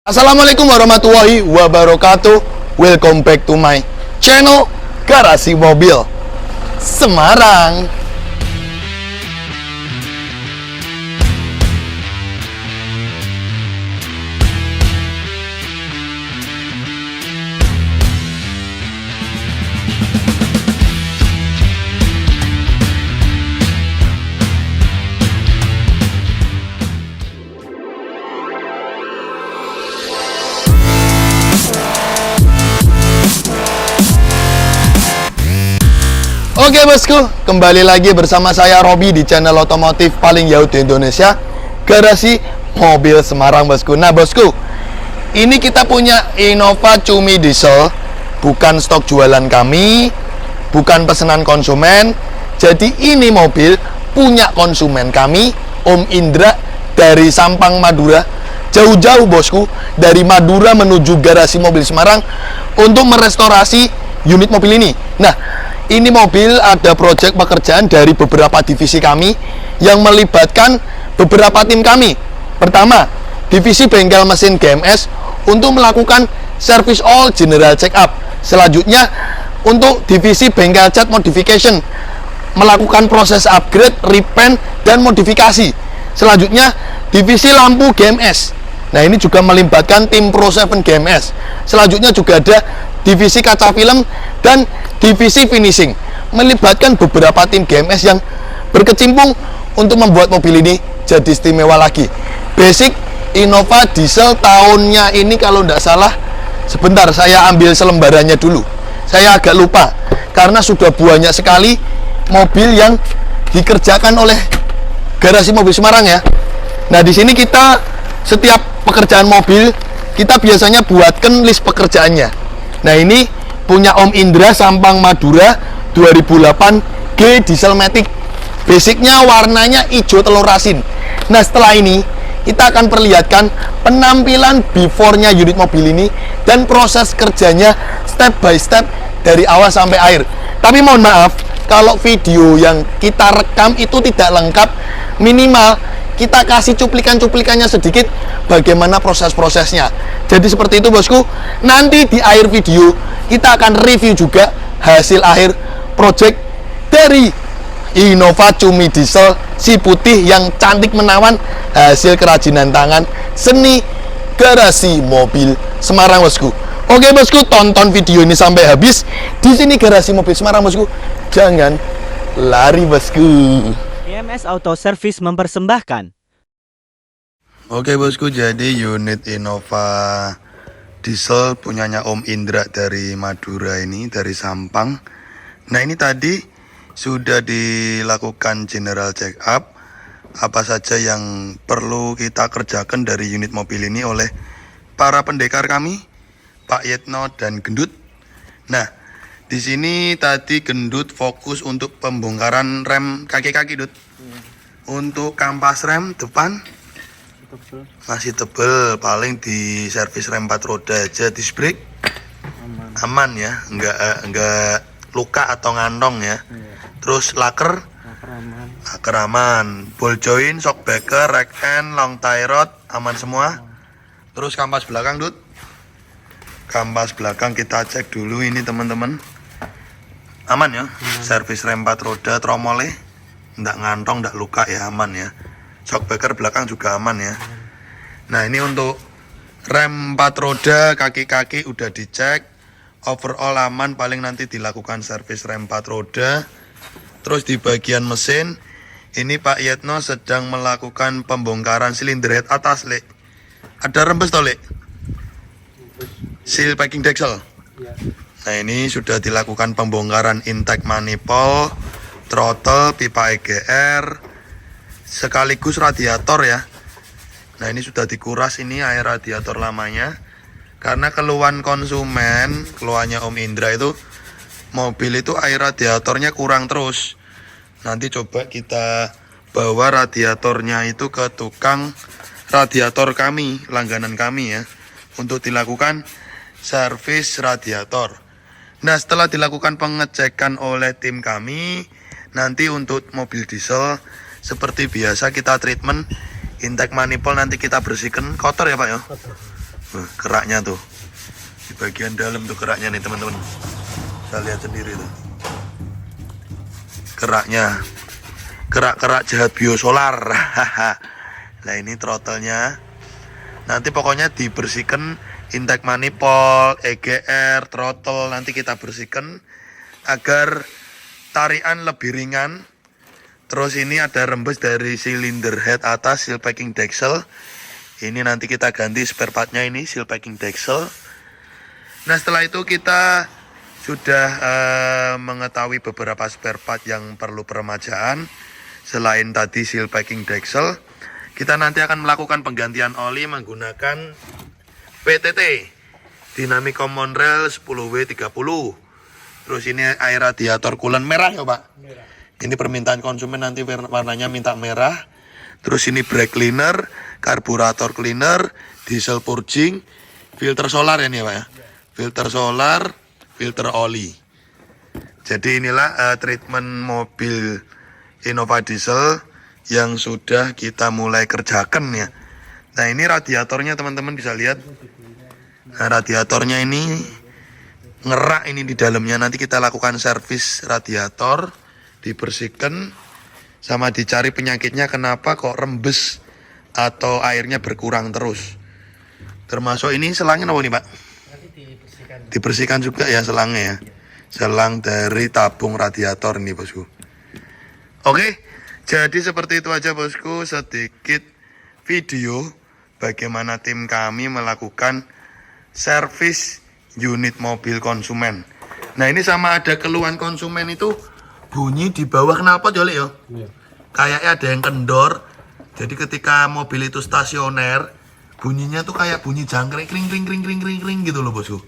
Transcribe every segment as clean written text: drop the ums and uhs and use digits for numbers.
Assalamualaikum warahmatullahi wabarakatuh. Welcome back to my channel Garasi Mobil Semarang. Oke bosku, kembali lagi bersama saya Robi di channel otomotif paling jauh di Indonesia, Garasi Mobil Semarang bosku. Nah bosku, ini kita punya Innova Cumi Diesel, bukan stok jualan kami, bukan pesanan konsumen. Jadi ini mobil punya konsumen kami, Om Indra dari Sampang, Madura. Jauh-jauh bosku, dari Madura menuju Garasi Mobil Semarang untuk merestorasi unit mobil ini. Nah, ini mobil ada proyek pekerjaan dari beberapa divisi kami yang melibatkan beberapa tim kami. Pertama, divisi bengkel mesin GMS untuk melakukan service all general check up. Selanjutnya, untuk divisi bengkel cat modification melakukan proses upgrade, repaint, dan modifikasi. Selanjutnya, divisi lampu GMS. Nah, ini juga melibatkan tim Pro 7 GMS. Selanjutnya juga ada divisi kaca film dan divisi finishing, melibatkan beberapa tim GMS yang berkecimpung untuk membuat mobil ini jadi istimewa lagi. Basic Innova diesel tahunnya ini kalau tidak salah, sebentar saya ambil selembarannya dulu. Saya agak lupa karena sudah banyak sekali mobil yang dikerjakan oleh Garasi Mobil Semarang ya. Nah, di sini kita setiap pekerjaan mobil kita biasanya buatkan list pekerjaannya. Nah, ini punya Om Indra Sampang Madura 2008 G Dieselmatic. Basicnya warnanya hijau telur asin. Nah, setelah ini kita akan perlihatkan penampilan before-nya unit mobil ini dan proses kerjanya step by step dari awal sampai akhir. Tapi mohon maaf kalau video yang kita rekam itu tidak lengkap, minimal kita kasih cuplikan-cuplikannya sedikit bagaimana proses-prosesnya. Jadi seperti itu bosku. Nanti di akhir video kita akan review juga hasil akhir project dari Innova Cumi Diesel si putih yang cantik menawan, hasil kerajinan tangan seni Garasi Mobil Semarang bosku. Oke bosku, tonton video ini sampai habis. Di sini Garasi Mobil Semarang bosku. Jangan lari bosku. EMS Auto Service mempersembahkan. Oke bosku, jadi unit Innova Diesel punyanya Om Indra dari Madura ini, dari Sampang. Nah, ini tadi sudah dilakukan general check up. Apa saja yang perlu kita kerjakan dari unit mobil ini oleh para pendekar kami, Pak Yetno dan Gendut. Nah, di sini tadi Gendut fokus untuk pembongkaran rem kaki-kaki, Dut. Untuk kampas rem depan masih tebel, paling di servis rem 4 roda aja. Disc brake aman ya, enggak luka atau ngantong ya. Terus laker aman. Ball joint, shock breaker, rack end, long tie rod aman semua. Terus kampas belakang, Dut. Kampas belakang kita cek dulu ini teman-teman. Aman ya. Servis rem 4 roda, tromolnya enggak ngantong, enggak luka ya, aman ya. Shockbreaker belakang juga aman ya. Nah, ini untuk rem 4 roda, kaki-kaki udah dicek, overall aman, paling nanti dilakukan servis rem 4 roda. Terus di bagian mesin ini Pak Yetno sedang melakukan pembongkaran silinder head atas, Lek. Ada rembes toh, Lek? Seal packing deksel. Nah, ini sudah dilakukan pembongkaran intake manifold, throttle, pipa EGR, sekaligus radiator ya. Nah, ini sudah dikuras ini air radiator lamanya. Karena keluhan konsumen, keluhannya Om Indra itu, mobil itu air radiatornya kurang terus. Nanti coba kita bawa radiatornya itu ke tukang radiator kami, langganan kami ya, untuk dilakukan servis radiator. Nah, setelah dilakukan pengecekan oleh tim kami, nanti untuk mobil diesel seperti biasa kita treatment intake manifold, nanti kita bersihkan kotor ya Pak ya. Keraknya tuh di bagian dalam tuh keraknya nih teman-teman. Saya lihat sendiri tuh. Keraknya. Kerak-kerak jahat biosolar. Nah ini throttle-nya. Nanti pokoknya dibersihkan intake manifold, EGR, throttle nanti kita bersihkan agar tarikan lebih ringan. Terus ini ada rembes dari silinder head atas, seal packing deksel. Ini nanti kita ganti spare partnya ini, seal packing deksel. Nah setelah itu kita sudah mengetahui beberapa spare part yang perlu peremajaan. Selain tadi seal packing deksel, kita nanti akan melakukan penggantian oli menggunakan PTT Dynamic Common Rail 10W30. Terus ini air radiator coolant merah ya Pak? Merah. Ini permintaan konsumen nanti warnanya minta merah. Terus ini brake cleaner, karburator cleaner, diesel purging, filter solar ini ya Pak ya? Filter solar, filter oli. Jadi inilah treatment mobil Innova Diesel yang sudah kita mulai kerjakan ya. Nah ini radiatornya teman-teman bisa lihat. Nah, radiatornya ini ngerak ini di dalamnya. Nanti kita lakukan servis radiator, dibersihkan, sama dicari penyakitnya kenapa kok rembes atau airnya berkurang terus. Termasuk ini selangnya apa nih Pak? Dibersihkan juga ya selangnya ya. Selang dari tabung radiator ini bosku. Oke, jadi seperti itu aja bosku, sedikit video bagaimana tim kami melakukan servis unit mobil konsumen. Nah ini sama ada keluhan konsumen itu bunyi di bawah, kenapa Jolek ya? Kayaknya ada yang kendor. Jadi ketika mobil itu stasioner, bunyinya tuh kayak bunyi jangkrik kring kring kring kring kring kring gitu loh bosku.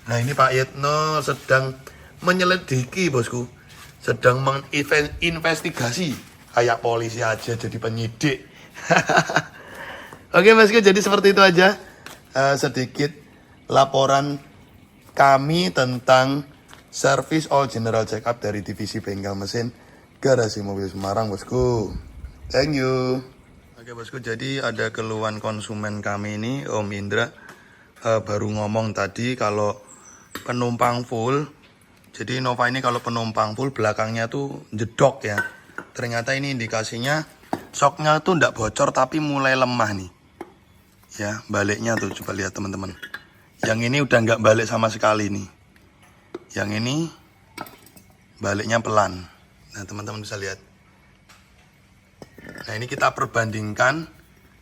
Nah ini Pak Yetno sedang menyelidiki bosku, sedang menginvestigasi kayak polisi aja jadi penyidik. Oke bosku, jadi seperti itu aja sedikit laporan kami tentang service all general check up dari divisi bengkel mesin Garasi Mobil Semarang bosku. Thank you. Oke bosku, jadi ada keluhan konsumen kami ini Om Indra baru ngomong tadi kalau penumpang full. Jadi Innova ini kalau penumpang full belakangnya tuh jedok ya. Ternyata ini indikasinya shocknya tuh ndak bocor tapi mulai lemah nih. Ya baliknya tuh coba lihat teman-teman. Yang ini udah nggak balik sama sekali nih. Yang ini baliknya pelan. Nah teman-teman bisa lihat. Nah ini kita perbandingkan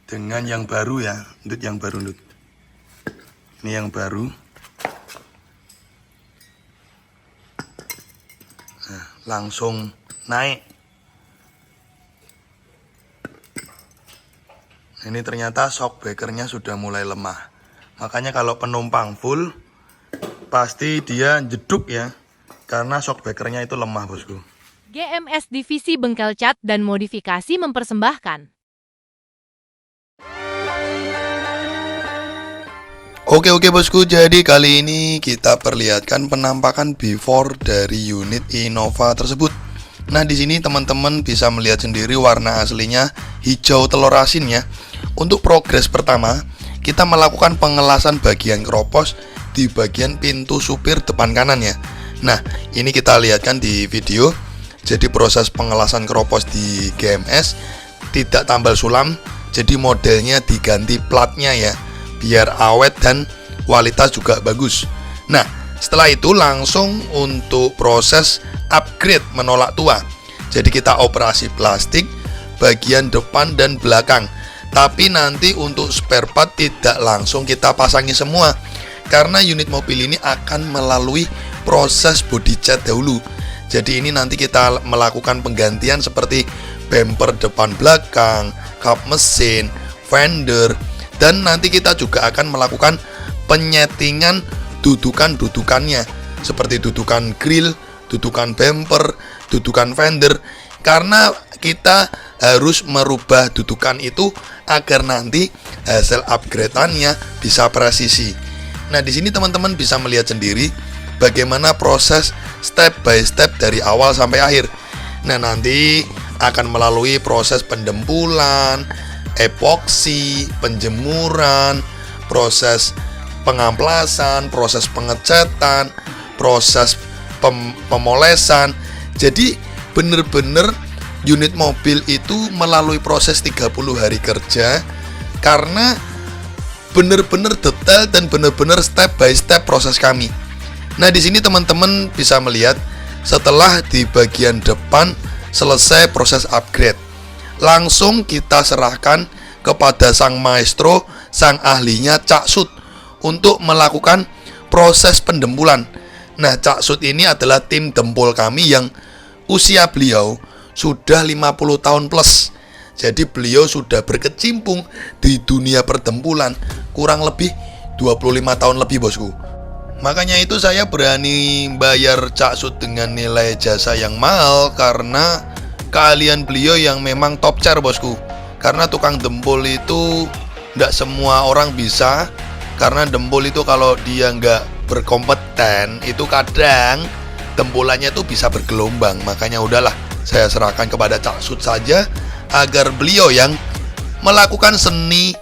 dengan yang baru ya. Ndut yang baru Ndut. Ini yang baru. Nah, langsung naik. Ini ternyata shock breakernya sudah mulai lemah. Makanya kalau penumpang full pasti dia jeduk ya, karena shock breakernya itu lemah bosku. GMS Divisi Bengkel Cat dan Modifikasi mempersembahkan. Oke bosku, jadi kali ini kita perlihatkan penampakan before dari unit Innova tersebut. Nah di sini teman-teman bisa melihat sendiri warna aslinya hijau telur asin ya. Untuk progres pertama, kita melakukan pengelasan bagian keropos di bagian pintu supir depan kanan ya. Nah ini kita lihatkan di video. Jadi proses pengelasan keropos di GMS tidak tambal sulam, jadi modelnya diganti platnya ya, biar awet dan kualitas juga bagus. Nah setelah itu langsung untuk proses upgrade menolak tua. Jadi kita operasi plastik bagian depan dan belakang. Tapi nanti untuk spare part tidak langsung kita pasangi semua, karena unit mobil ini akan melalui proses body cat dahulu. Jadi ini nanti kita melakukan penggantian seperti bumper depan belakang, kap mesin, fender, dan nanti kita juga akan melakukan penyetingan dudukan-dudukannya seperti dudukan grill, dudukan bumper, dudukan fender, karena kita harus merubah dudukan itu agar nanti hasil upgrade-annya bisa presisi. Nah, di sini teman-teman bisa melihat sendiri bagaimana proses step by step dari awal sampai akhir. Nah, nanti akan melalui proses pendempulan, epoksi, penjemuran, proses pengamplasan, proses pengecatan, proses pemolesan. Jadi bener-bener unit mobil itu melalui proses 30 hari kerja, karena bener-bener detail dan bener-bener step by step proses kami. Nah, di sini teman-teman bisa melihat setelah di bagian depan selesai proses upgrade, langsung kita serahkan kepada sang maestro, sang ahlinya Cak Sud, untuk melakukan proses pendempulan. Nah, Cak Sud ini adalah tim dempul kami yang usia beliau sudah 50 tahun plus. Jadi beliau sudah berkecimpung di dunia perdempulan kurang lebih 25 tahun lebih, bosku. Makanya itu saya berani bayar Cak Sud dengan nilai jasa yang mahal, karena keahlian beliau yang memang top chair, bosku. Karena tukang dempul itu tidak semua orang bisa. Karena dempul itu kalau dia nggak berkompeten, itu kadang dempulannya itu bisa bergelombang. Makanya udahlah, saya serahkan kepada Cak Sud saja, agar beliau yang melakukan seni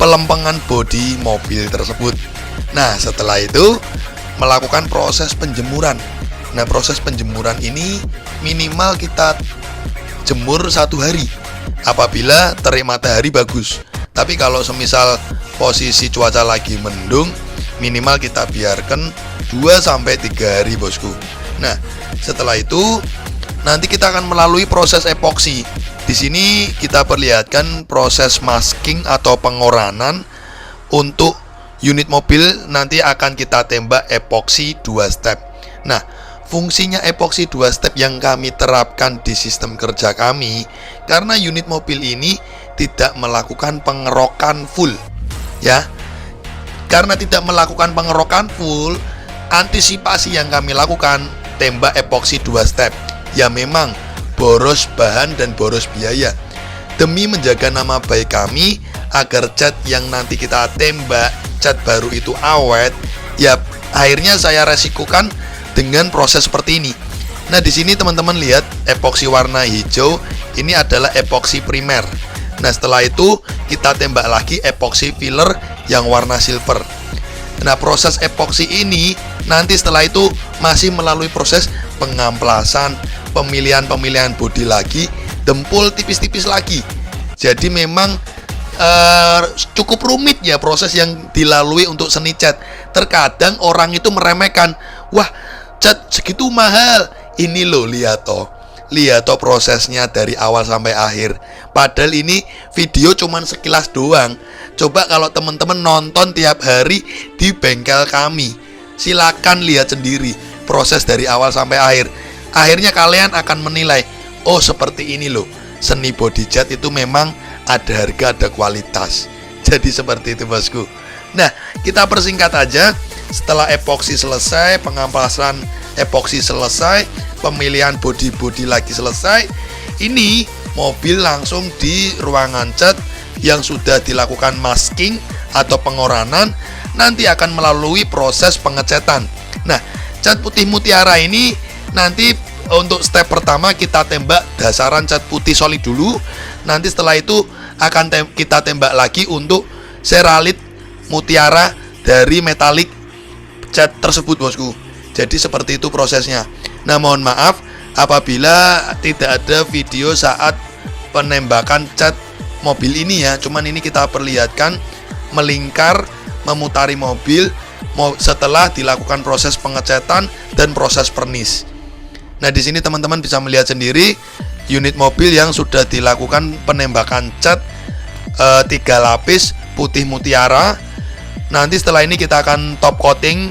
pelempengan bodi mobil tersebut. Nah, setelah itu melakukan proses penjemuran. Nah, proses penjemuran ini minimal kita jemur 1 hari apabila terik matahari bagus. Tapi kalau semisal posisi cuaca lagi mendung, minimal kita biarkan 2-3 hari, bosku. Nah, setelah itu nanti kita akan melalui proses epoksi. Di sini kita perlihatkan proses masking atau pengoranan untuk unit mobil. Nanti akan kita tembak epoksi 2 step. Nah, fungsinya epoksi 2 step yang kami terapkan di sistem kerja kami, karena unit mobil ini tidak melakukan pengerokan full, ya. Karena tidak melakukan pengerokan full, antisipasi yang kami lakukan tembak epoksi 2 step. Ya, memang boros bahan dan boros biaya. Demi menjaga nama baik kami, agar cat yang nanti kita tembak, cat baru itu awet, ya akhirnya saya resikokan dengan proses seperti ini. Nah, di sini teman-teman lihat epoksi warna hijau, ini adalah epoksi primer. Nah, setelah itu kita tembak lagi epoksi filler yang warna silver. Nah, proses epoksi ini nanti setelah itu masih melalui proses pengamplasan, pemilihan bodi lagi, dempul tipis-tipis lagi. Jadi memang cukup rumit ya proses yang dilalui untuk seni cat. Terkadang orang itu meremehkan, wah cat segitu mahal. Ini loh, lihat toh prosesnya dari awal sampai akhir. Padahal ini video cuman sekilas doang. Coba kalau teman-teman nonton tiap hari di bengkel kami, silakan lihat sendiri proses dari awal sampai akhir. Akhirnya kalian akan menilai, oh seperti ini loh, seni body cat itu memang ada harga, ada kualitas. Jadi seperti itu, bosku. Nah, kita persingkat aja. Setelah epoksi selesai, pengamplasan epoksi selesai, pemilihan bodi-bodi lagi selesai, ini mobil langsung di ruangan cat yang sudah dilakukan masking atau pengoranan, nanti akan melalui proses pengecatan. Nah, cat putih mutiara ini nanti untuk step pertama kita tembak dasaran cat putih solid dulu. Nanti setelah itu akan kita tembak lagi untuk seralit mutiara dari metalik cat tersebut, bosku. Jadi seperti itu prosesnya. Nah, mohon maaf apabila tidak ada video saat penembakan cat mobil ini ya. Cuman ini kita perlihatkan melingkar, memutari mobil setelah dilakukan proses pengecatan dan proses pernis. Nah, di sini teman-teman bisa melihat sendiri unit mobil yang sudah dilakukan penembakan cat 3 lapis putih mutiara. Nanti setelah ini kita akan top coating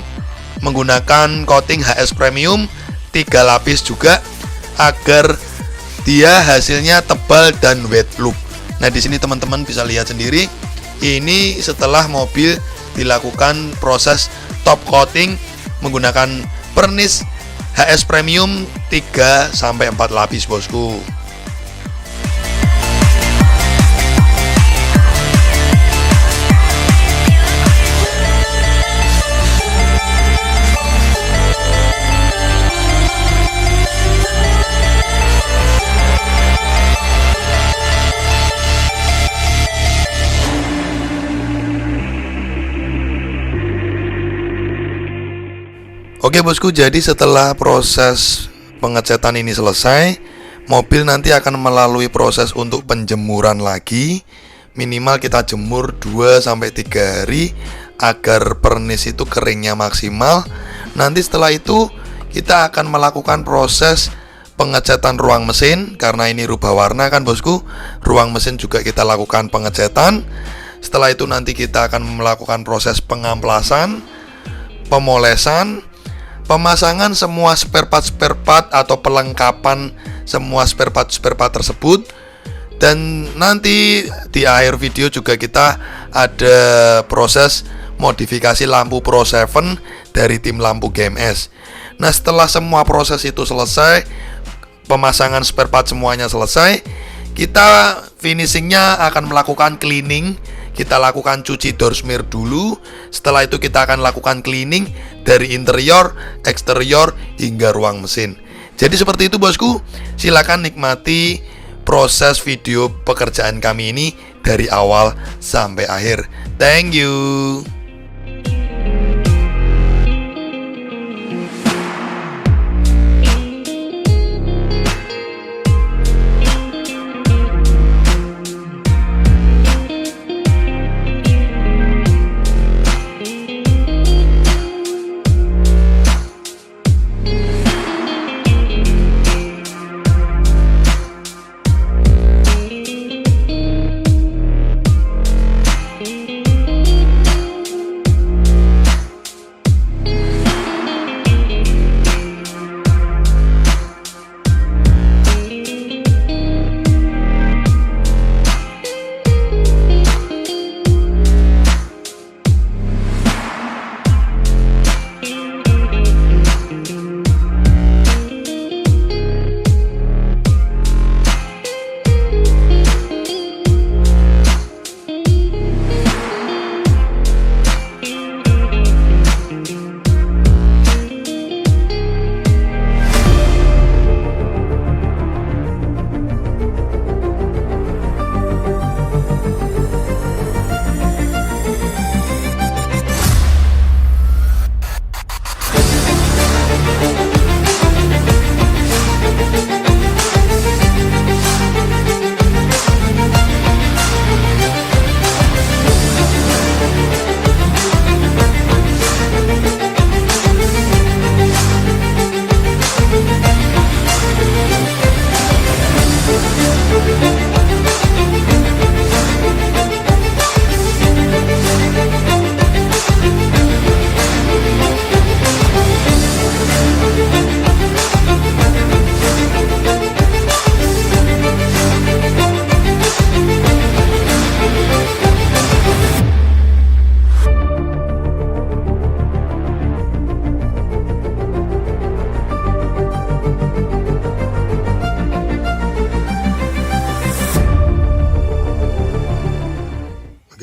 menggunakan coating HS Premium 3 lapis juga, agar dia hasilnya tebal dan wet look. Nah, di sini teman-teman bisa lihat sendiri, ini setelah mobil dilakukan proses top coating menggunakan pernis HS Premium 3-4 lapis, bosku. Oke bosku, jadi setelah proses pengecetan ini selesai, mobil nanti akan melalui proses untuk penjemuran lagi. Minimal kita jemur 2-3 hari agar pernis itu keringnya maksimal. Nanti setelah itu kita akan melakukan proses pengecetan ruang mesin. Karena ini rubah warna kan bosku, ruang mesin juga kita lakukan pengecetan. Setelah itu nanti kita akan melakukan proses pengamplasan, pemolesan, pemasangan semua spare part atau pelengkapan semua spare part tersebut. Dan nanti di akhir video juga kita ada proses modifikasi lampu Pro 7 dari tim lampu GMS. Nah setelah semua proses itu selesai, pemasangan spare part semuanya selesai, kita finishingnya akan melakukan cleaning. Kita lakukan cuci door smear dulu. Setelah itu kita akan lakukan cleaning dari interior, eksterior, hingga ruang mesin. Jadi seperti itu bosku. Silakan nikmati proses video pekerjaan kami ini dari awal sampai akhir. Thank you.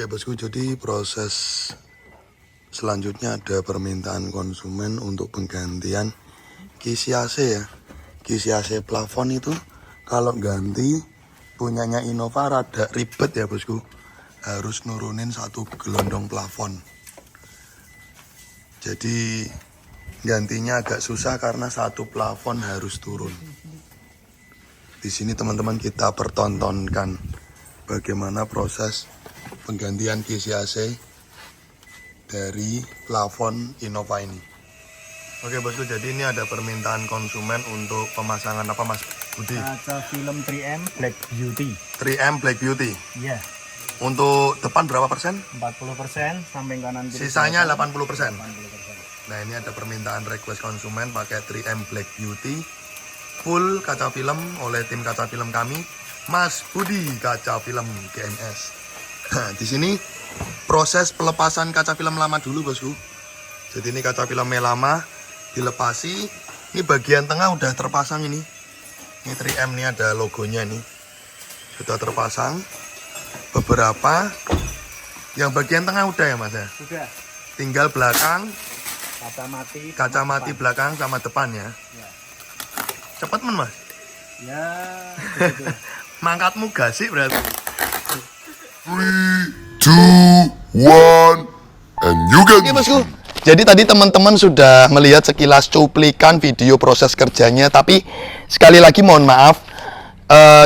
Bosku, jadi proses selanjutnya ada permintaan konsumen untuk penggantian kisi AC ya. Kisi AC plafon itu kalau ganti punyanya Innova rada ribet ya bosku. Harus nurunin satu gelondong plafon. Jadi gantinya agak susah karena satu plafon harus turun. Di sini teman-teman kita pertontonkan bagaimana proses penggantian kisi AC dari plafon Innova ini. Oke bosku, jadi ini ada permintaan konsumen untuk pemasangan apa Mas Budi? Kaca film 3M Black Beauty. 3M Black Beauty. Iya. Untuk depan berapa persen? 40%, samping kanan kiri. Sisanya 80%. 80%. Nah ini ada permintaan request konsumen pakai 3M Black Beauty full kaca film oleh tim kaca film kami, Mas Budi Kaca Film GMS. Nah, di sini proses pelepasan kaca film lama dulu bosku. Jadi ini kaca filmnya lama dilepasi. Ini bagian tengah udah terpasang ini. Ini 3M nih ada logonya nih. Sudah terpasang. Beberapa. Yang bagian tengah udah ya Mas ya? Sudah. Tinggal belakang. Kaca mati belakang sama depan ya. Ya. Cepet men Mas. Ya. Begitu. Mangkatmu gasik berarti. 3, 2, 1, and you Oke can bosku, jadi tadi teman-teman sudah melihat sekilas cuplikan video proses kerjanya, tapi sekali lagi mohon maaf,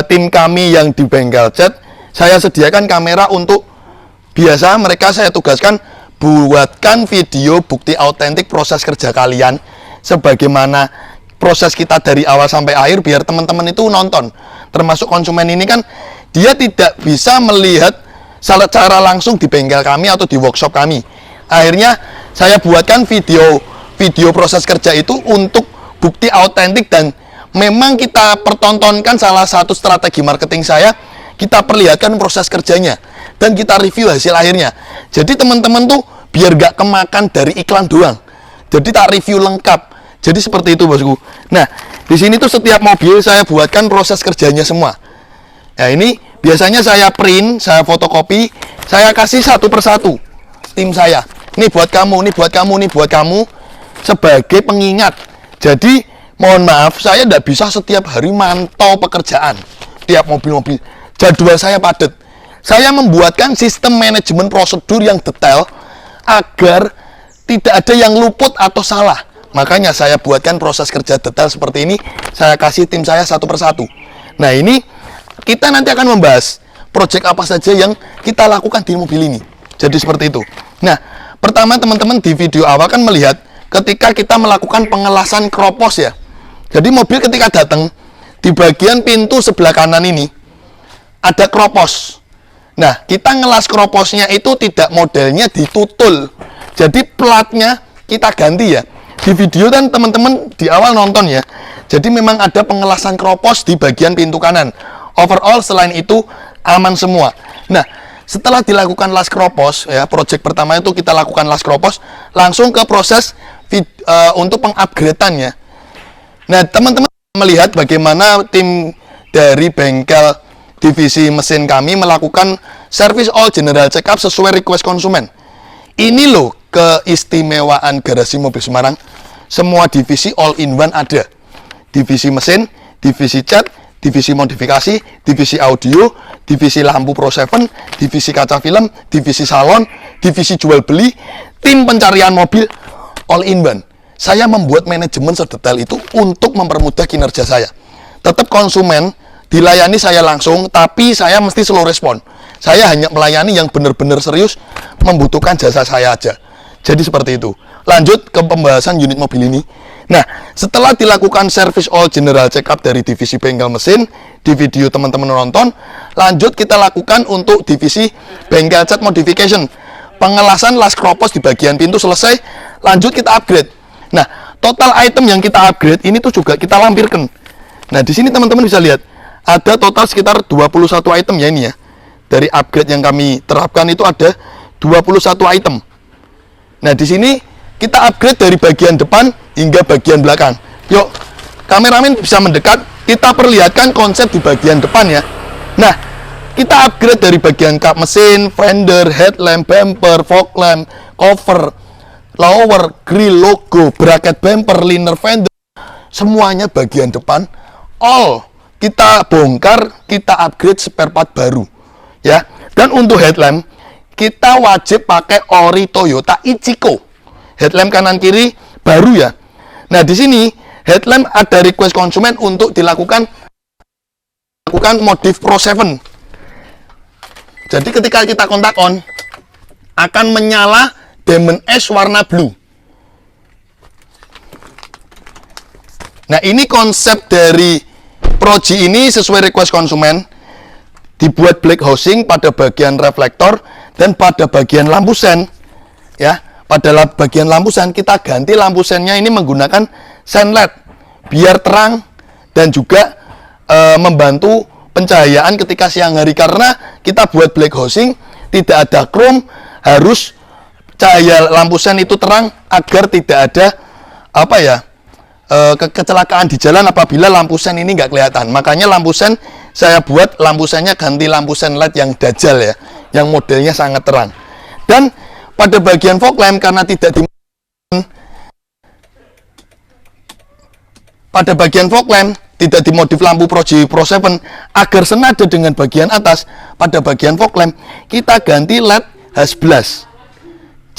tim kami yang di bengkel cat, saya sediakan kamera untuk biasa mereka saya tugaskan buatkan video bukti autentik proses kerja kalian, sebagaimana proses kita dari awal sampai akhir, biar teman-teman itu nonton. Termasuk konsumen ini kan, dia tidak bisa melihat secara langsung di bengkel kami atau di workshop kami. Akhirnya saya buatkan video proses kerja itu untuk bukti autentik, dan memang kita pertontonkan salah satu strategi marketing saya, kita perlihatkan proses kerjanya dan kita review hasil akhirnya. Jadi teman-teman tuh biar gak kemakan dari iklan doang. Jadi tak review lengkap. Jadi seperti itu bosku. Nah, di sini tuh setiap mobil saya buatkan proses kerjanya semua. Nah, ini biasanya saya print, saya fotokopi, saya kasih satu persatu tim saya. Ini buat kamu, ini buat kamu, ini buat kamu, sebagai pengingat. Jadi mohon maaf, saya tidak bisa setiap hari mantau pekerjaan tiap mobil-mobil. Jadwal saya padat. Saya membuatkan sistem manajemen prosedur yang detail agar tidak ada yang luput atau salah. Makanya saya buatkan proses kerja detail seperti ini. Saya kasih tim saya satu persatu. Nah, ini kita nanti akan membahas proyek apa saja yang kita lakukan di mobil ini. Jadi seperti itu. Nah, pertama teman-teman di video awal kan melihat ketika kita melakukan pengelasan kropos ya. Jadi mobil ketika datang, di bagian pintu sebelah kanan ini ada kropos. Nah, kita ngelas kroposnya itu tidak modelnya ditutul. Jadi platnya kita ganti ya. Di video kan teman-teman di awal nonton ya. Jadi memang ada pengelasan kropos di bagian pintu kanan. Overall selain itu aman semua. Nah, setelah dilakukan las kropos ya, project pertama itu kita lakukan las kropos, langsung ke proses untuk pengupgradeannya. Nah, teman-teman melihat bagaimana tim dari bengkel divisi mesin kami melakukan service all general check up sesuai request konsumen. Ini loh keistimewaan garasi mobil Semarang. Semua divisi all in one ada. Divisi mesin, divisi cat, divisi modifikasi, divisi audio, divisi lampu Pro 7, divisi kaca film, divisi salon, divisi jual beli, tim pencarian mobil, all in one. Saya membuat manajemen sedetail itu untuk mempermudah kinerja saya. Tetap konsumen dilayani saya langsung, tapi saya mesti slow respon. Saya hanya melayani yang benar-benar serius membutuhkan jasa saya aja. Jadi seperti itu. Lanjut ke pembahasan unit mobil ini. Nah, setelah dilakukan service all general check up dari divisi bengkel mesin, di video teman-teman nonton, lanjut kita lakukan untuk divisi bengkel cat modification. Pengelasan las kropos di bagian pintu selesai, lanjut kita upgrade. Nah, total item yang kita upgrade ini tuh juga kita lampirkan. Nah, di sini teman-teman bisa lihat, ada total sekitar 21 item ya ini ya. Dari upgrade yang kami terapkan itu ada 21 item. Nah, di sini kita upgrade dari bagian depan hingga bagian belakang. Yuk, kameramen bisa mendekat, kita perlihatkan konsep di bagian depan ya. Nah, kita upgrade dari bagian kap mesin, fender, headlamp, bumper, fog lamp, cover, lower, grill, logo, bracket bumper, liner fender, semuanya bagian depan, all kita bongkar, kita upgrade spare part baru ya. Dan untuk headlamp, kita wajib pakai ori Toyota Ichiko. Headlamp kanan kiri baru ya. Nah, di sini headlamp ada request konsumen untuk dilakukan modif Pro 7. Jadi ketika kita kontak on, akan menyala Diamond Ash warna blue. Nah, ini konsep dari Proji ini sesuai request konsumen. Dibuat black housing pada bagian reflektor dan pada bagian lampu sen ya. Pada bagian lampu sen kita ganti lampu sennya ini menggunakan sen LED biar terang dan juga membantu pencahayaan ketika siang hari, karena kita buat black housing tidak ada chrome, harus cahaya lampu sen itu terang agar tidak ada apa ya kecelakaan di jalan apabila lampu sen ini nggak kelihatan. Makanya lampu sen saya buat lampu sennya ganti lampu sen LED yang dajal ya, yang modelnya sangat terang. Dan pada bagian fog lamp karena tidak di pada bagian fog lamp tidak dimodif lampu Proji Pro 7 agar senada dengan bagian atas. Pada bagian fog lamp kita ganti LED H11.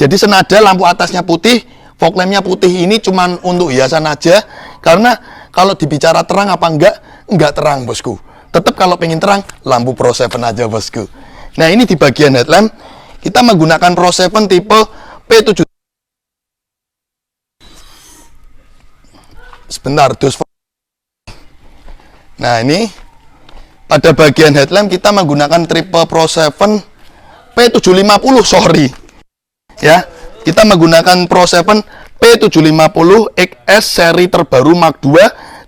Jadi senada lampu atasnya putih, fog lampnya putih ini cuman untuk hiasan aja. Karena kalau dibicara terang apa enggak terang bosku. Tetap kalau pengen terang, lampu Pro 7 aja bosku. Nah ini di bagian headlamp, kita menggunakan Pro 7 tipe P7. Sebentar, nah ini pada bagian headlamp kita menggunakan tipe Pro 7 P750, sorry ya, kita menggunakan Pro 7 P750 XS seri terbaru Mark II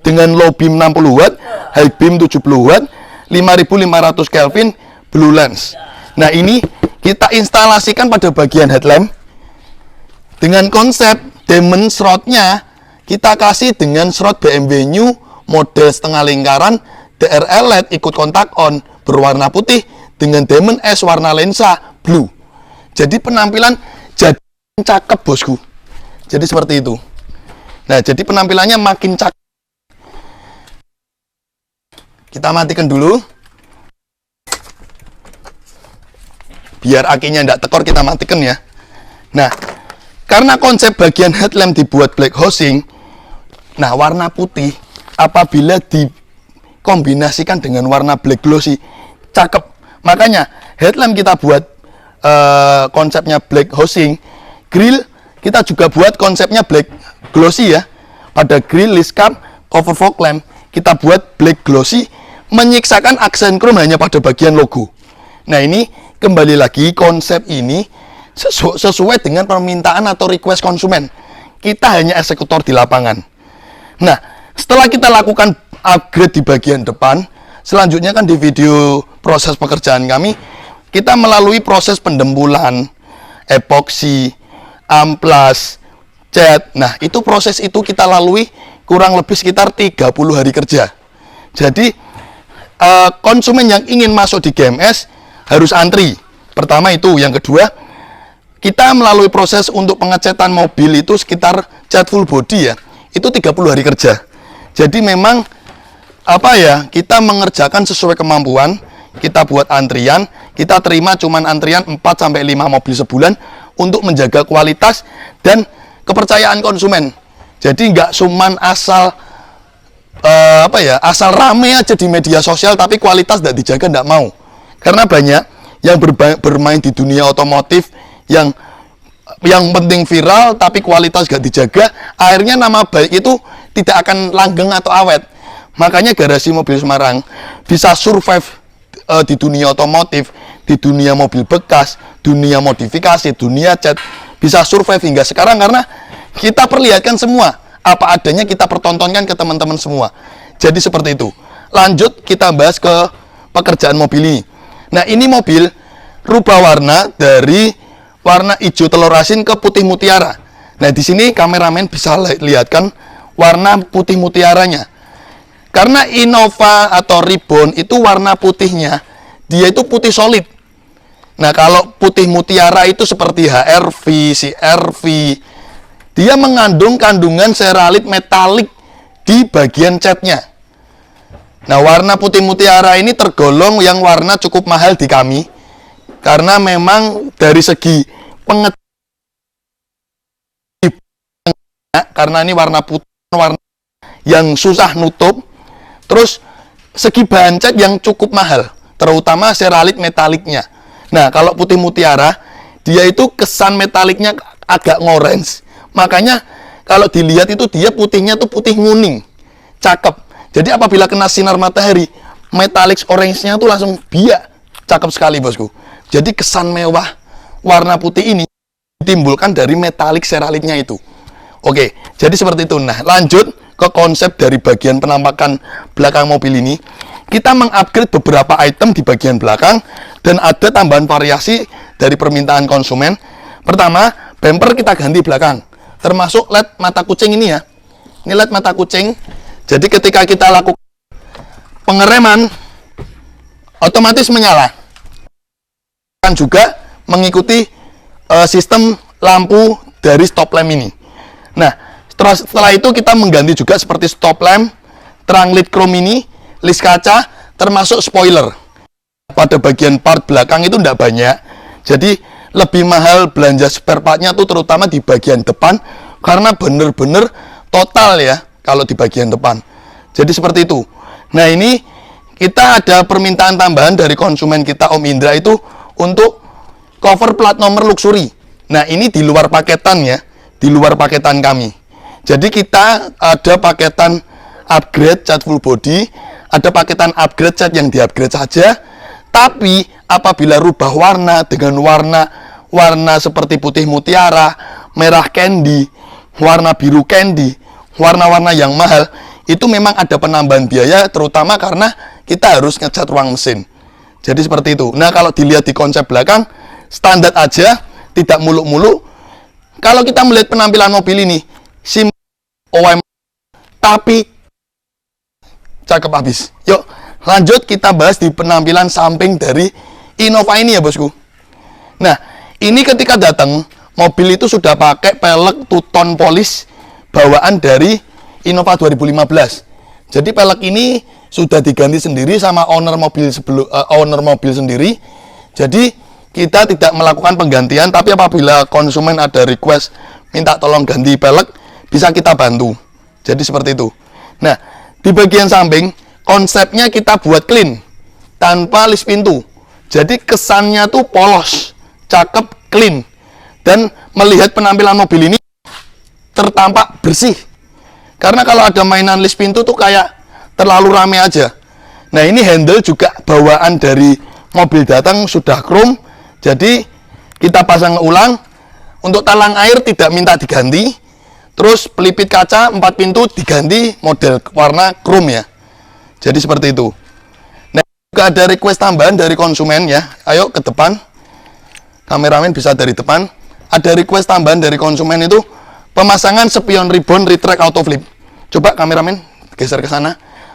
dengan low beam 60 watt, high beam 70 watt, 5500 Kelvin, blue lens. Nah ini kita instalasikan pada bagian headlamp dengan konsep diamond shroud-nya. Kita kasih dengan shroud BMW New model setengah lingkaran DRL LED ikut kontak on berwarna putih dengan diamond S warna lensa blue. Jadi penampilan jadi cakep bosku. Jadi seperti itu. Nah jadi penampilannya makin cakep. Kita matikan dulu. Biar akinya tidak tekor, kita matikan ya. Nah karena konsep bagian headlamp dibuat black housing, nah warna putih apabila dikombinasikan dengan warna black glossy, cakep. Makanya headlamp kita buat konsepnya black housing, grill kita juga buat konsepnya black glossy ya. Pada grill, list cap, cover fog lamp kita buat black glossy, menyiksakan aksen chrome hanya pada bagian logo. Nah ini kembali lagi konsep ini sesuai dengan permintaan atau request konsumen. Kita hanya eksekutor di lapangan. Nah, setelah kita lakukan upgrade di bagian depan, selanjutnya kan di video proses pekerjaan kami, kita melalui proses pendembulan, epoksi, amplas, cat. Nah, itu proses itu kita lalui kurang lebih sekitar 30 hari kerja. Jadi, konsumen yang ingin masuk di GMS harus antri. Pertama itu, yang kedua, kita melalui proses untuk pengecatan mobil itu sekitar cat full body ya, itu 30 hari kerja. Jadi memang apa ya, kita mengerjakan sesuai kemampuan, kita buat antrian, kita terima cuman antrian 4-5 mobil sebulan untuk menjaga kualitas dan kepercayaan konsumen. Jadi nggak cuman asal asal rame aja di media sosial tapi kualitas tidak dijaga, nggak mau. Karena banyak yang bermain di dunia otomotif yang penting viral tapi kualitas gak dijaga, akhirnya nama baik itu tidak akan langgeng atau awet. Makanya Garasi Mobil Semarang bisa survive di dunia otomotif, di dunia mobil bekas, dunia modifikasi, dunia cat, bisa survive hingga sekarang karena kita perlihatkan semua apa adanya, kita pertontonkan ke teman-teman semua. Jadi seperti itu. Lanjut kita bahas ke pekerjaan mobil ini. Nah ini mobil rubah warna dari warna hijau telur asin ke putih mutiara. Nah di sini kameramen bisa lihatkan warna putih mutiaranya. Karena Innova atau Ribbon itu warna putihnya dia itu putih solid. Nah kalau putih mutiara itu seperti HRV, CRV, dia mengandung kandungan seralit metalik di bagian catnya. Nah warna putih mutiara ini tergolong yang warna cukup mahal di kami. Karena memang dari segi karena ini warna putih, warna yang susah nutup, terus segi bahan cat yang cukup mahal, terutama seralit metaliknya. Nah kalau putih mutiara, dia itu kesan metaliknya agak ngorange, makanya kalau dilihat itu dia putihnya tuh putih nguning, cakep. Jadi apabila kena sinar matahari, metalik orange-nya tuh langsung biak, cakep sekali bosku. Jadi kesan mewah warna putih ini ditimbulkan dari metalik seralitnya itu. Oke, jadi seperti itu. Nah, lanjut ke konsep dari bagian penampakan belakang mobil ini. Kita mengupgrade beberapa item di bagian belakang dan ada tambahan variasi dari permintaan konsumen. Pertama, bumper kita ganti belakang, termasuk LED mata kucing ini ya. Ini LED mata kucing. Jadi ketika kita lakukan pengereman, otomatis menyala. Juga mengikuti sistem lampu dari stop lamp ini. Nah, setelah itu kita mengganti juga seperti stop lamp, terang led chrome ini, list kaca, termasuk spoiler. Pada bagian part belakang itu tidak banyak. Jadi lebih mahal belanja spare partnya tuh terutama di bagian depan, karena bener-bener total ya kalau di bagian depan. Jadi seperti itu. Nah, ini kita ada permintaan tambahan dari konsumen kita Om Indra itu untuk cover plat nomor luxury. Nah, ini di luar paketan ya, di luar paketan kami. Jadi kita ada paketan upgrade cat full body, ada paketan upgrade cat yang di-upgrade saja. Tapi apabila rubah warna dengan warna seperti putih mutiara, merah candy, warna biru candy, warna-warna yang mahal, itu memang ada penambahan biaya, terutama karena kita harus ngecat ruang mesin. Jadi seperti itu. Nah, kalau dilihat di konsep belakang, standar aja, tidak muluk-muluk. Kalau kita melihat penampilan mobil ini, OM, tapi cakep habis. Yuk, lanjut kita bahas di penampilan samping dari Innova ini ya bosku. Nah, ini ketika datang, mobil itu sudah pakai pelek two-tone polish bawaan dari Innova 2015. Jadi pelek ini sudah diganti sendiri sama owner mobil sendiri. Jadi kita tidak melakukan penggantian, tapi apabila konsumen ada request minta tolong ganti pelek, bisa kita bantu. Jadi seperti itu. Nah, di bagian samping konsepnya kita buat clean tanpa list pintu. Jadi kesannya tuh polos, cakep, clean. Dan melihat penampilan mobil ini tertampak bersih. Karena kalau ada mainan list pintu tuh kayak terlalu rame aja. Nah, ini handle juga bawaan dari mobil datang sudah chrome. Jadi kita pasang ulang. Untuk talang air tidak minta diganti. Terus pelipit kaca 4 pintu diganti model warna chrome ya. Jadi seperti itu. Nah, juga ada request tambahan dari konsumen ya. Ayo ke depan. Kameramen bisa dari depan. Ada request tambahan dari konsumen itu pemasangan spion ribbon retract auto flip. Coba kameramen geser ke sana.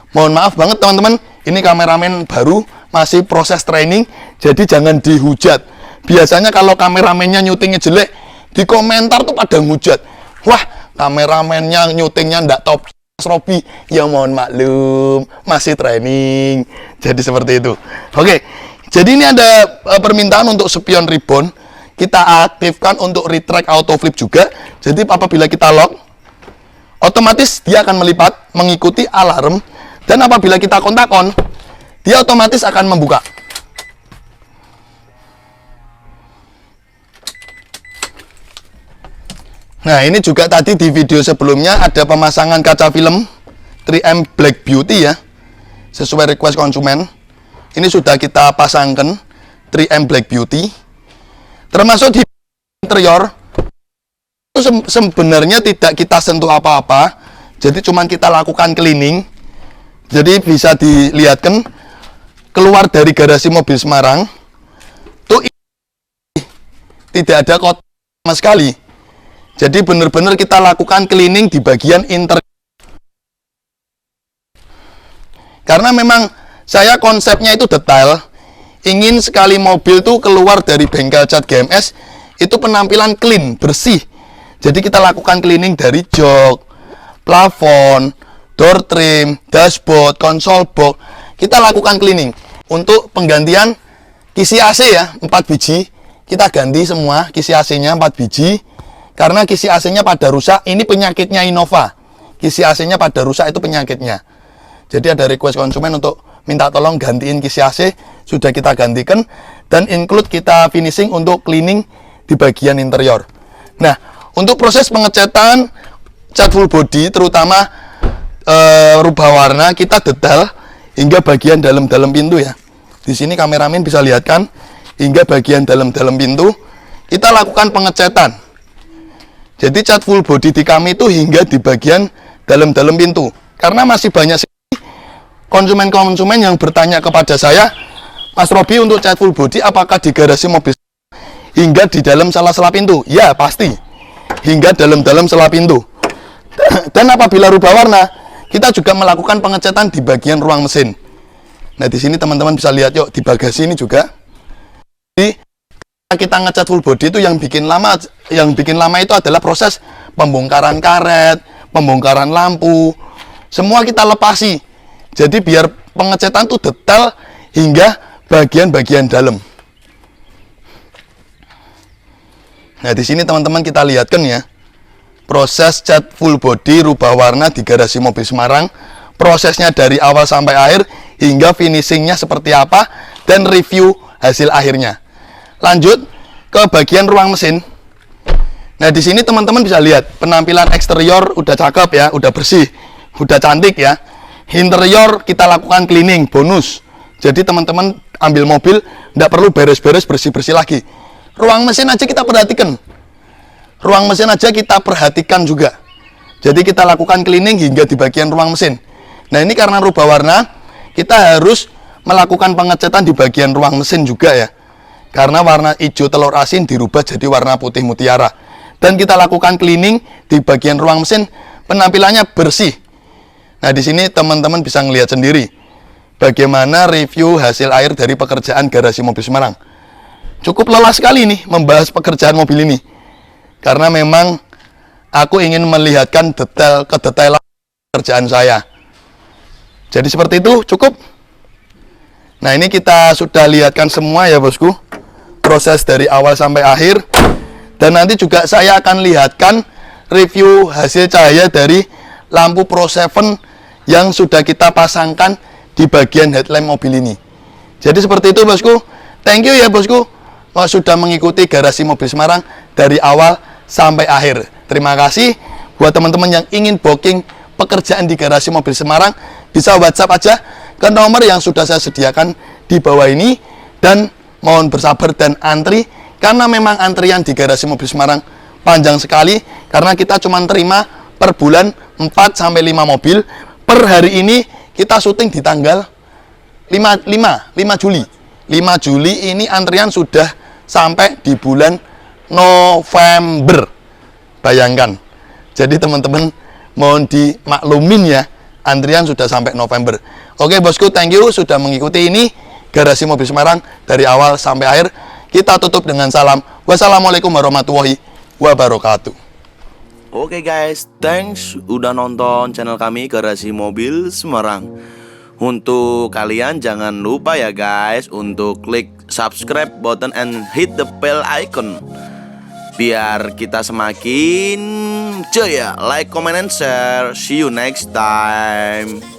Mohon maaf banget teman-teman, ini kameramen baru, masih proses training, jadi jangan dihujat. Biasanya kalau kameramennya nyutingnya jelek, di komentar tuh pada ngehujat. Wah, kameramennya nyutingnya ndak top, Mas Robi. Ya mohon maklum, masih training. Jadi seperti itu. Oke, jadi ini ada permintaan untuk spion ribbon. Kita aktifkan untuk retract auto flip juga. Jadi apabila kita lock, otomatis dia akan melipat mengikuti alarm. Dan apabila kita kontak-on, dia otomatis akan membuka. Nah, ini juga tadi di video sebelumnya ada pemasangan kaca film 3M Black Beauty ya, sesuai request konsumen. Ini sudah kita pasangkan 3M Black Beauty. Termasuk di interior itu sebenarnya tidak kita sentuh apa-apa, jadi cuman kita lakukan cleaning. Jadi bisa dilihatkan keluar dari garasi mobil Semarang tuh tidak ada kotor sama sekali. Jadi benar-benar kita lakukan cleaning di bagian interior. Karena memang saya konsepnya itu detail, ingin sekali mobil tuh keluar dari bengkel cat GMS itu penampilan clean, bersih. Jadi kita lakukan cleaning dari jok, plafon, door trim, dashboard, console box. Kita lakukan cleaning. Untuk penggantian kisi AC ya, 4 biji. Kita ganti semua kisi AC-nya 4 biji. Karena kisi AC-nya pada rusak, ini penyakitnya Innova. Kisi AC-nya pada rusak itu penyakitnya. Jadi ada request konsumen untuk minta tolong gantiin kisi AC, sudah kita gantikan. Dan include kita finishing untuk cleaning di bagian interior. Nah, untuk proses pengecatan cat full body, terutama rubah warna, kita detail hingga bagian dalam-dalam pintu ya. Di sini kameramen bisa lihatkan hingga bagian dalam-dalam pintu kita lakukan pengecatan. Jadi cat full body di kami itu hingga di bagian dalam-dalam pintu. Karena masih banyak konsumen-konsumen yang bertanya kepada saya, Mas Robi, untuk cat full body apakah di garasi mobil hingga di dalam sela-sela pintu? Ya, pasti. Hingga dalam-dalam sela pintu. Dan apabila rubah warna, kita juga melakukan pengecatan di bagian ruang mesin. Nah, di sini teman-teman bisa lihat yuk, di bagasi ini juga. Jadi kita ngecat full body itu yang bikin lama itu adalah proses pembongkaran karet, pembongkaran lampu. Semua kita lepasi. Jadi biar pengecatan itu detail hingga bagian-bagian dalam. Nah, di sini teman-teman kita lihatkan ya, proses cat full body rubah warna di garasi mobil Semarang. Prosesnya dari awal sampai akhir hingga finishingnya seperti apa dan review hasil akhirnya. Lanjut ke bagian ruang mesin. Nah, di sini teman-teman bisa lihat penampilan eksterior udah cakep ya, udah bersih, udah cantik ya. Interior kita lakukan cleaning bonus. Jadi teman-teman ambil mobil nggak perlu beres-beres bersih-bersih lagi. Ruang mesin aja kita perhatikan. Ruang mesin aja kita perhatikan juga. Jadi kita lakukan cleaning hingga di bagian ruang mesin. Nah, ini karena rubah warna, kita harus melakukan pengecatan di bagian ruang mesin juga ya. Karena warna hijau telur asin dirubah jadi warna putih mutiara. Dan kita lakukan cleaning di bagian ruang mesin, penampilannya bersih. Nah, di sini teman-teman bisa ngelihat sendiri bagaimana review hasil akhir dari pekerjaan garasi mobil Semarang. Cukup lelah sekali nih membahas pekerjaan mobil ini. Karena memang aku ingin melihatkan kedetailan pekerjaan saya. Jadi seperti itu, cukup. Nah, ini kita sudah lihatkan semua ya bosku, proses dari awal sampai akhir. Dan nanti juga saya akan lihatkan review hasil cahaya dari lampu Pro 7 yang sudah kita pasangkan di bagian headlamp mobil ini. Jadi seperti itu bosku. Thank you ya bosku, sudah mengikuti garasi mobil Semarang dari awal sampai akhir. Terima kasih. Buat teman-teman yang ingin booking pekerjaan di garasi mobil Semarang, bisa WhatsApp aja ke nomor yang sudah saya sediakan di bawah ini. Dan mohon bersabar dan antri, karena memang antrian di garasi mobil Semarang panjang sekali. Karena kita cuma terima per bulan 4-5 mobil. Per hari ini kita syuting di tanggal 5 Juli. 5 Juli ini antrian sudah sampai di bulan November. Bayangkan. Jadi teman-teman mohon dimaklumin ya, antrian sudah sampai November. Oke bosku, thank you sudah mengikuti ini garasi mobil Semarang dari awal sampai akhir. Kita tutup dengan salam. Wassalamualaikum warahmatullahi wabarakatuh. Oke guys, thanks udah nonton channel kami Garasi Mobil Semarang. Untuk kalian jangan lupa ya guys untuk klik subscribe button and hit the bell icon, biar kita semakin jaya. Like, comment, and share. See you next time.